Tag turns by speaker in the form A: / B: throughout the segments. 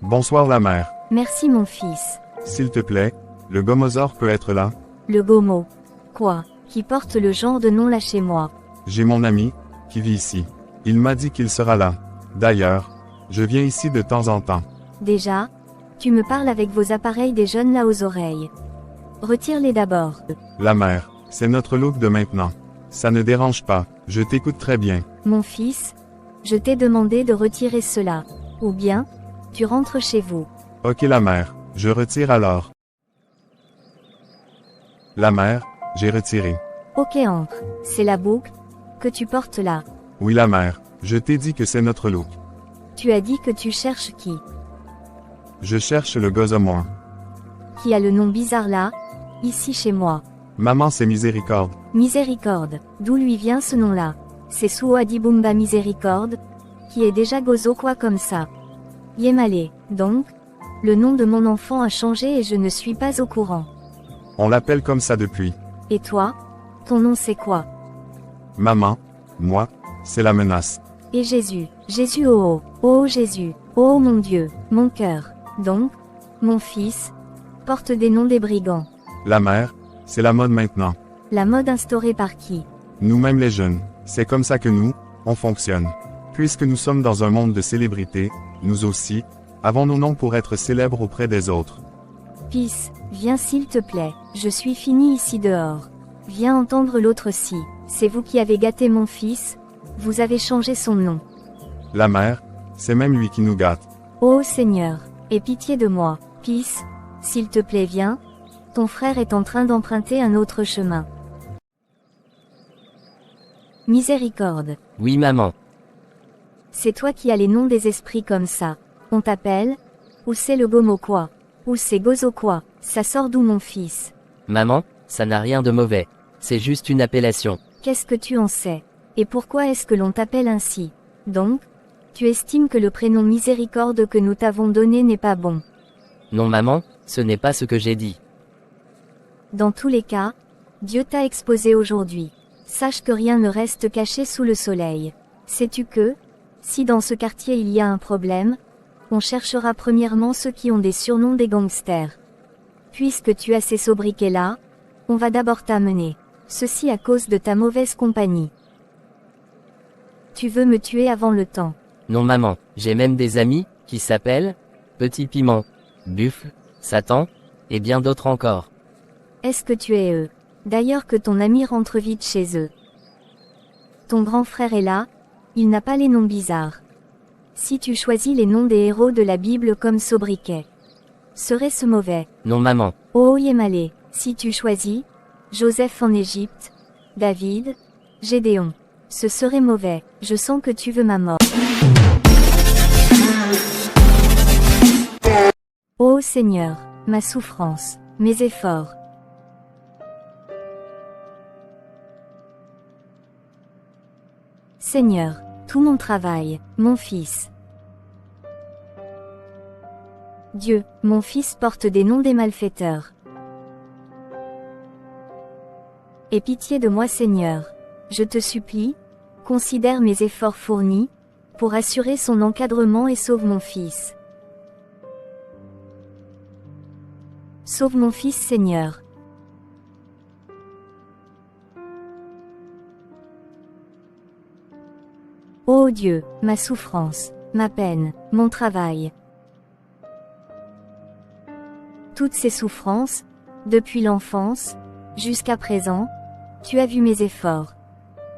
A: Bonsoir la mère.
B: Merci mon fils.
A: S'il te plaît, le gomosaure peut être là?
B: Le Gomo. Quoi? Qui porte le genre de nom là chez moi?
A: J'ai mon ami, qui vit ici. Il m'a dit qu'il sera là. D'ailleurs, je viens ici de temps en temps.
B: Déjà? Tu me parles avec vos appareils des jeunes là aux oreilles. Retire-les d'abord.
A: La mère, c'est notre look de maintenant. Ça ne dérange pas, je t'écoute très bien.
B: Mon fils, je t'ai demandé de retirer cela. Ou bien, tu rentres chez vous.
A: Ok la mère, je retire alors. La mère, j'ai retiré.
B: Ok entre. C'est la boucle que tu portes là.
A: Oui la mère, je t'ai dit que c'est notre look.
B: Tu as dit que tu cherches qui?
A: Je cherche le gosse-moi.
B: Qui a le nom bizarre là? Ici chez moi.
A: Maman c'est Miséricorde.
B: Miséricorde. D'où lui vient ce nom-là? C'est Souadibumba Miséricorde? Qui est déjà gozo quoi comme ça? Yemale. Donc, le nom de mon enfant a changé et je ne suis pas au courant.
A: On l'appelle comme ça depuis.
B: Et toi? Ton nom c'est quoi?
A: Maman, moi, c'est la menace.
B: Et Jésus. Jésus oh oh. Oh Jésus. Oh mon Dieu, mon cœur. Donc, mon fils, porte des noms des brigands.
A: La mère, c'est la mode maintenant.
B: La mode instaurée par qui?
A: Nous-mêmes les jeunes, c'est comme ça que nous, on fonctionne. Puisque nous sommes dans un monde de célébrités, nous aussi, avons nos noms pour être célèbres auprès des autres.
B: Fils, viens s'il te plaît, je suis fini ici dehors. Viens entendre l'autre-ci. C'est vous qui avez gâté mon fils? Vous avez changé son nom.
A: La mère, c'est même lui qui nous gâte.
B: Oh Seigneur, aie pitié de moi. Fils, s'il te plaît viens. Ton frère est en train d'emprunter un autre chemin. Miséricorde.
C: Oui maman.
B: C'est toi qui as les noms des esprits comme ça. On t'appelle? Ou c'est le Gomo quoi? Ou c'est Gozo quoi? Ça sort d'où mon fils?
C: Maman, ça n'a rien de mauvais. C'est juste une appellation.
B: Qu'est-ce que tu en sais? Et pourquoi est-ce que l'on t'appelle ainsi? Donc, tu estimes que le prénom Miséricorde que nous t'avons donné n'est pas bon?
C: Non maman, ce n'est pas ce que j'ai dit.
B: Dans tous les cas, Dieu t'a exposé aujourd'hui. Sache que rien ne reste caché sous le soleil. Sais-tu que, si dans ce quartier il y a un problème, on cherchera premièrement ceux qui ont des surnoms des gangsters. Puisque tu as ces sobriquets là, on va d'abord t'amener. Ceci à cause de ta mauvaise compagnie. Tu veux me tuer avant le temps.
C: Non maman, j'ai même des amis, qui s'appellent Petit Piment, Buffle, Satan, et bien d'autres encore.
B: Est-ce que tu es eux? D'ailleurs que ton ami rentre vite chez eux. Ton grand frère est là, il n'a pas les noms bizarres. Si tu choisis les noms des héros de la Bible comme sobriquet, serait-ce mauvais?
C: Non maman.
B: Oh Yemale, si tu choisis Joseph en Égypte, David, Gédéon, ce serait mauvais. Je sens que tu veux ma mort. Ô Seigneur, ma souffrance, mes efforts. Seigneur, tout mon travail, mon fils. Dieu, mon fils porte des noms des malfaiteurs. Aie pitié de moi Seigneur. Je te supplie, considère mes efforts fournis, pour assurer son encadrement et sauve mon fils. Sauve mon fils Seigneur. Ô Dieu, ma souffrance, ma peine, mon travail. Toutes ces souffrances, depuis l'enfance, jusqu'à présent, tu as vu mes efforts.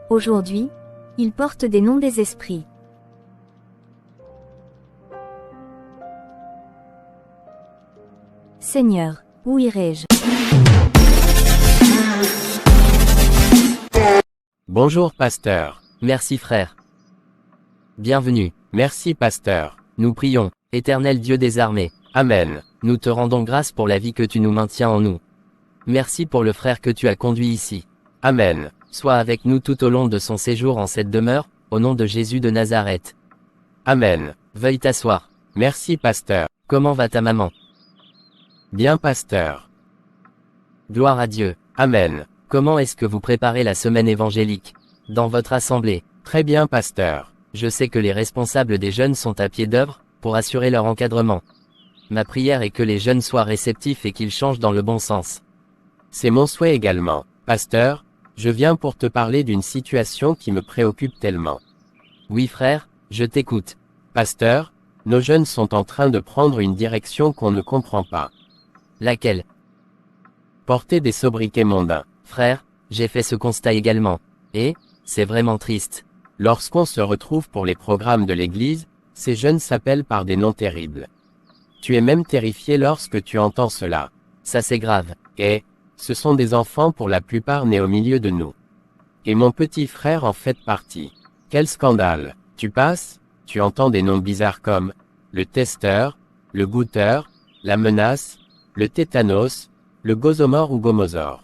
B: Aujourd'hui, ils portent des noms des esprits. Seigneur, où irai-je?
C: Bonjour pasteur. Merci frère. Bienvenue. Merci pasteur. Nous prions, Éternel Dieu des armées. Amen. Nous te rendons grâce pour la vie que tu nous maintiens en nous. Merci pour le frère que tu as conduit ici. Amen. Sois avec nous tout au long de son séjour en cette demeure, au nom de Jésus de Nazareth. Amen. Veuille t'asseoir. Merci pasteur. Comment va ta maman? Bien pasteur. Gloire à Dieu. Amen. Comment est-ce que vous préparez la semaine évangélique? Dans votre assemblée? Très bien pasteur. Je sais que les responsables des jeunes sont à pied d'œuvre, pour assurer leur encadrement. Ma prière est que les jeunes soient réceptifs et qu'ils changent dans le bon sens. C'est mon souhait également. Pasteur, je viens pour te parler d'une situation qui me préoccupe tellement. Oui frère, je t'écoute. Pasteur, nos jeunes sont en train de prendre une direction qu'on ne comprend pas. Laquelle? Porter des sobriquets mondains. Frère, j'ai fait ce constat également. Et, c'est vraiment triste. Lorsqu'on se retrouve pour les programmes de l'église, ces jeunes s'appellent par des noms terribles. Tu es même terrifié lorsque tu entends cela. Ça c'est grave. Et, ce sont des enfants pour la plupart nés au milieu de nous. Et mon petit frère en fait partie. Quel scandale. Tu passes, tu entends des noms bizarres comme le testeur, le goûteur, la menace, le tétanos, le gosomore ou gomosaure.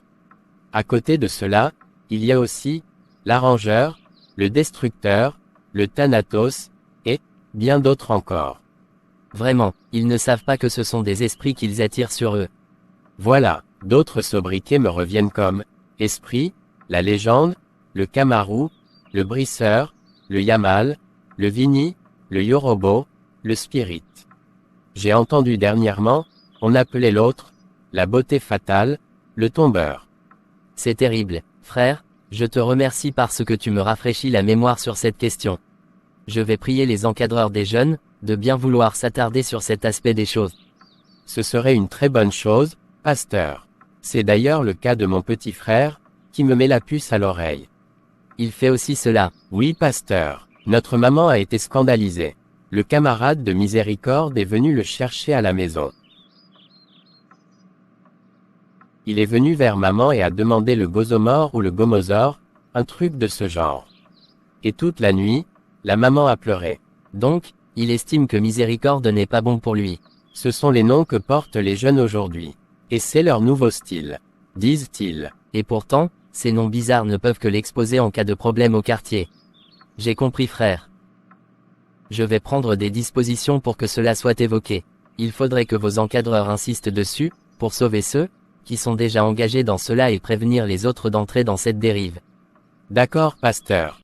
C: À côté de cela, il y a aussi l'arrangeur, le destructeur, le thanatos, et bien d'autres encore. Vraiment, ils ne savent pas que ce sont des esprits qu'ils attirent sur eux. Voilà, d'autres sobriquets me reviennent comme esprit, la légende, le camarou, le brisseur, le yamal, le vini, le yorobo, le spirit. J'ai entendu dernièrement, on appelait l'autre la beauté fatale, le tombeur. C'est terrible, frère, je te remercie parce que tu me rafraîchis la mémoire sur cette question. Je vais prier les encadreurs des jeunes, de bien vouloir s'attarder sur cet aspect des choses. Ce serait une très bonne chose, pasteur. C'est d'ailleurs le cas de mon petit frère, qui me met la puce à l'oreille. Il fait aussi cela. Oui, pasteur. Notre maman a été scandalisée. Le camarade de miséricorde est venu le chercher à la maison. Il est venu vers maman et a demandé le gosomore ou le gomosaure, un truc de ce genre. Et toute la nuit, la maman a pleuré. Donc, il estime que miséricorde n'est pas bon pour lui. Ce sont les noms que portent les jeunes aujourd'hui. Et c'est leur nouveau style, disent-ils. Et pourtant, ces noms bizarres ne peuvent que l'exposer en cas de problème au quartier. J'ai compris frère. Je vais prendre des dispositions pour que cela soit évoqué. Il faudrait que vos encadreurs insistent dessus, pour sauver ceux qui sont déjà engagés dans cela et prévenir les autres d'entrer dans cette dérive. D'accord, pasteur.